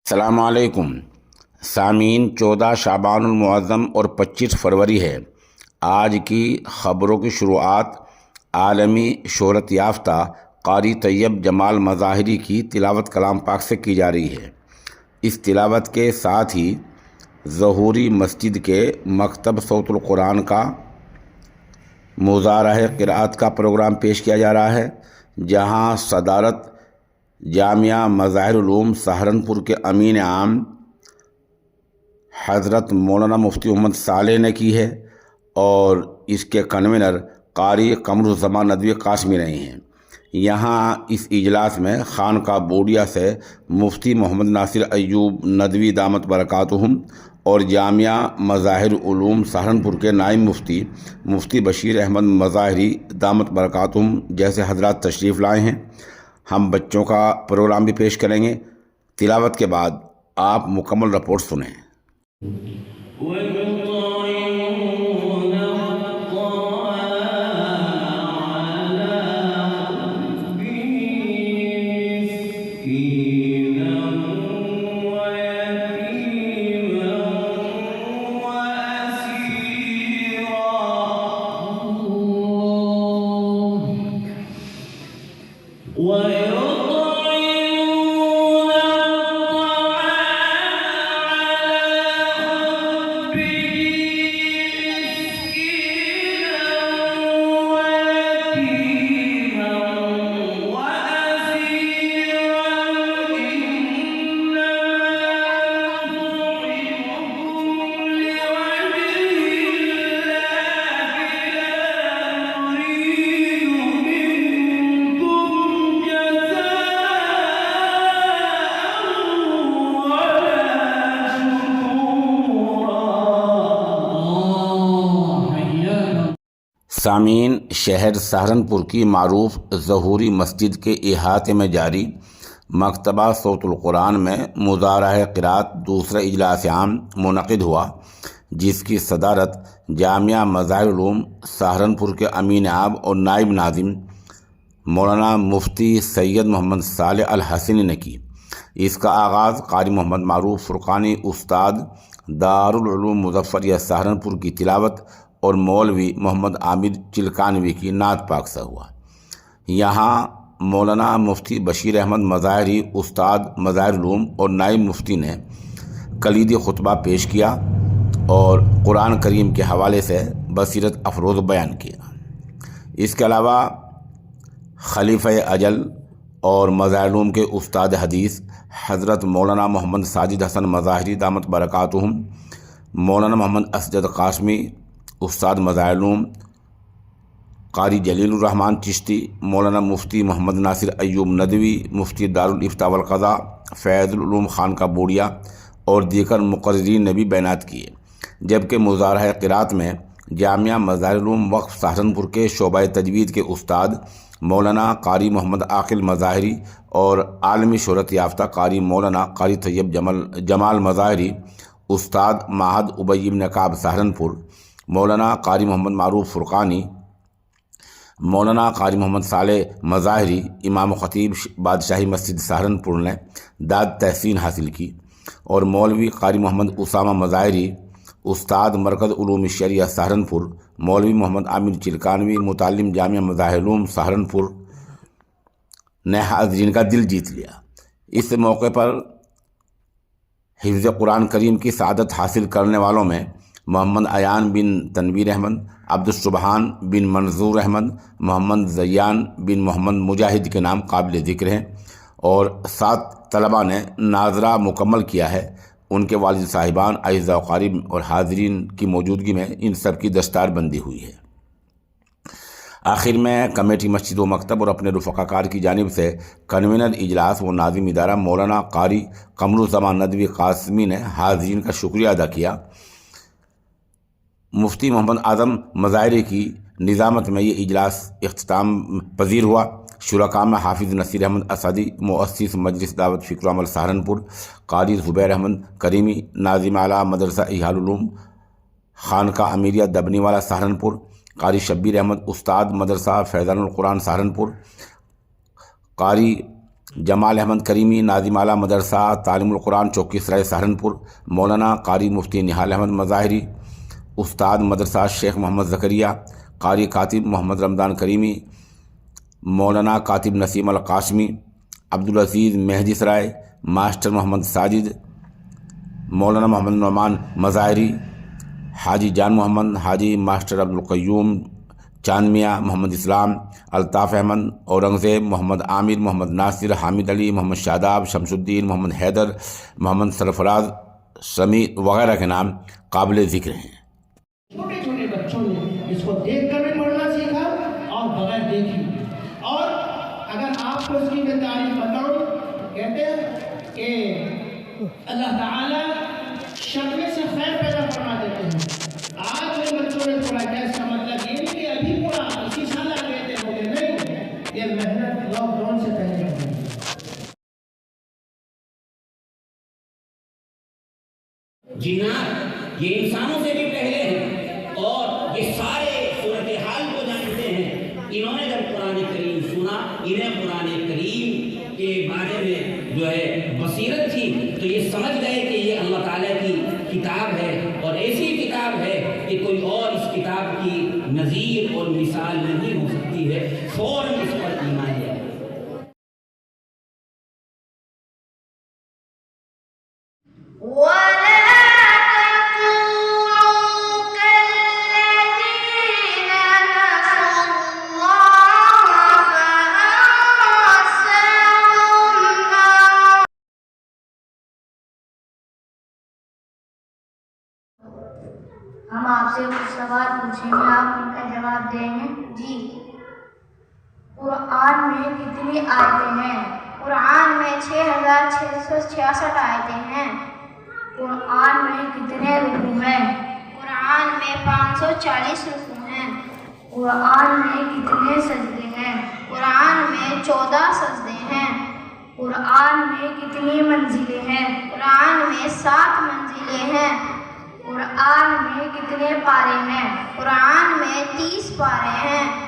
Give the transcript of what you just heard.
السلام علیکم سامعین، 14 شعبان المعظم اور 25 فروری ہے۔ آج کی خبروں کی شروعات عالمی شہرت یافتہ قاری طیب جمال مظاہری کی تلاوت کلام پاک سے کی جا رہی ہے۔ اس تلاوت کے ساتھ ہی ظہوری مسجد کے مکتب صوت القرآن کا مظاہرہ قرأت کا پروگرام پیش کیا جا رہا ہے، جہاں صدارت جامعہ مظاہر علوم سہارنپور کے امین عام حضرت مولانا مفتی محمد صالح نے کی ہے اور اس کے کنوینر قاری قمر الزمان ندوی قاسمی رہے ہیں۔ یہاں اس اجلاس میں خانقاہ بوڑیا سے مفتی محمد ناصر ایوب ندوی دامت برکاتہم اور جامعہ مظاہر علوم سہارنپور کے نائب مفتی بشیر احمد مظاہری دامت برکاتہم جیسے حضرات تشریف لائے ہیں۔ ہم بچوں کا پروگرام بھی پیش کریں گے۔ تلاوت کے بعد آپ مکمل رپورٹ سنیں۔ سامعین، شہر سہارنپور کی معروف ظہوری مسجد کے احاطے میں جاری مکتبہ صوت القرآن میں مظاہرہ قرأت دوسرا اجلاس عام منعقد ہوا، جس کی صدارت جامعہ مظاہر علوم سہارنپور کے امین عام اور نائب ناظم مولانا مفتی سید محمد صالح الحسنی نے کی۔ اس کا آغاز قاری محمد معروف فرقانی استاد دارالعلوم مظفریہ سہارنپور کی تلاوت اور مولوی محمد عامر چلکانوی کی نعت پاک سے ہوا۔ یہاں مولانا مفتی بشیر احمد مظاہری استاد مظاہر علوم اور نائب مفتی نے کلیدی خطبہ پیش کیا اور قرآن کریم کے حوالے سے بصیرت افروز بیان کیا۔ اس کے علاوہ خلیفہ اجل اور مظاہر علوم کے استاد حدیث حضرت مولانا محمد ساجد حسن مظاہری دامت برکاتہم، مولانا محمد اسجد قاسمی استاد مظاہر علوم، قاری جلیل الرحمن چشتی، مولانا مفتی محمد ناصر ایوب ندوی، مفتی دارالافتاء والقضاء فیض العلوم خانقاہ بوڑیا اور دیگر مقررین نے بھی بیانات کیے، جبکہ مظاہرہ قرأت میں جامعہ مظاہر علوم وقف سہارنپور کے شعبہ تجوید کے استاد مولانا قاری محمد عاقل مظاہری اور عالمی شہرت یافتہ قاری مولانا قاری طیب جمال مظاہری استاد معہد ابی بن کعب سہارنپور، مولانا قاری محمد معروف فرقانی، مولانا قاری محمد صالح مظاہری امام و خطیب بادشاہی مسجد سہارنپور نے داد تحسین حاصل کی، اور مولوی قاری محمد اسامہ مظاہری استاد مرکز علوم شریعہ سہارنپور، مولوی محمد عامر چلکانوی متعلم جامعہ مظاہر علوم سہارنپور نے حاضرین کا دل جیت لیا۔ اس موقع پر حفظ قرآن کریم کی سعادت حاصل کرنے والوں میں محمد ایان بن تنویر احمد، عبدالسبحان بن منظور احمد، محمد زیان بن محمد مجاہد کے نام قابل ذکر ہیں، اور 7 طلباء نے ناظرہ مکمل کیا ہے۔ ان کے والد صاحبان، اعزاء و اقارب اور حاضرین کی موجودگی میں ان سب کی دستار بندی ہوئی ہے۔ آخر میں کمیٹی مسجد و مکتب اور اپنے رفقا کار کی جانب سے کنوینر اجلاس و ناظم ادارہ مولانا قاری قمر الزمان ندوی قاسمی نے حاضرین کا شکریہ ادا کیا۔ مفتی محمد اعظم مظاہری کی نظامت میں یہ اجلاس اختتام پذیر ہوا۔ شرکاء میں حافظ نصیر احمد اسدی مؤسس مجلس دعوت فکر و عمل سہارنپور، قاری زبیر احمد کریمی ناظم اعلیٰ مدرسہ احیاء العلوم خانقاہ امیریہ دبنی والا سہارنپور، قاری شبیر احمد استاد مدرسہ فیضان القرآن سہارنپور، قاری جمال احمد کریمی ناظم اعلیٰ مدرسہ تعلیم القرآن چوکی سرائے سہارنپور، مولانا قاری مفتی نہال احمد مظاہری، استاد مدرسہ شیخ محمد زکریا، قاری کاتب محمد رمضان کریمی، مولانا کاتب نسیم القاسمی، عبدالعزیز مہدی سرائے، ماسٹر محمد ساجد، مولانا محمد نعمان مظاہری، حاجی جان محمد، حاجی ماسٹر عبدالقیوم چاندمیہ، محمد اسلام، الطاف احمد، اورنگزیب، محمد عامر، محمد ناصر، حامد علی، محمد شاداب، شمس الدین، محمد حیدر، محمد سرفراز سمیع وغیرہ کے نام قابل ذکر ہیں۔ چھوٹے چھوٹے بچوں نے اس کو دیکھ کر بھی پڑھنا سیکھا اور بغیر دیکھی بھی۔ اور اگر آپ کو اس کی میں تعریف بتاؤں، کہتے ہیں کہ اللہ تعالیٰ شر میں سے خیر پیدا فرما دیتے ہیں۔ آج ان بچوں نے پڑھا کیا، اس کا مطلب یہ نہیں کہ ابھی پڑھا اسی سال آ گئے تھے، ہوگے نہیں، یہ محنت لاک ڈاؤن سے پہلے ہوئی۔ جنات یہ انسانوں سے بھی پہلے ہیں اور یہ سارے صورتحال کو جانتے ہیں۔ انہوں نے جب قرآن کریم سنا، انہیں قرآن کریم کے بارے میں جو ہے بصیرت تھی، تو یہ سمجھ گئے کہ یہ اللہ تعالیٰ کی کتاب ہے اور ایسی کتاب ہے کہ کوئی اور اس کتاب کی نظیر اور مثال نہیں ہو سکتی ہے، فوراً اس پر ایمان لے آئے۔ ہم آپ سے کچھ سوال پوچھیں گے، آپ ان کا جواب دیں گے؟ جی۔ قرآن میں کتنی آیتیں ہیں؟ قرآن میں 6666 آیتیں ہیں۔ قرآن میں کتنے رکوع ہیں؟ قرآن میں 540 رکوع ہیں۔ قرآن میں کتنے سجدے ہیں؟ قرآن میں 14 سجدے ہیں۔ قرآن میں کتنی منزلیں ہیں؟ قرآن میں 7 منزلیں ہیں۔ قرآن میں کتنے پارے ہیں؟ قرآن میں 30 پارے ہیں۔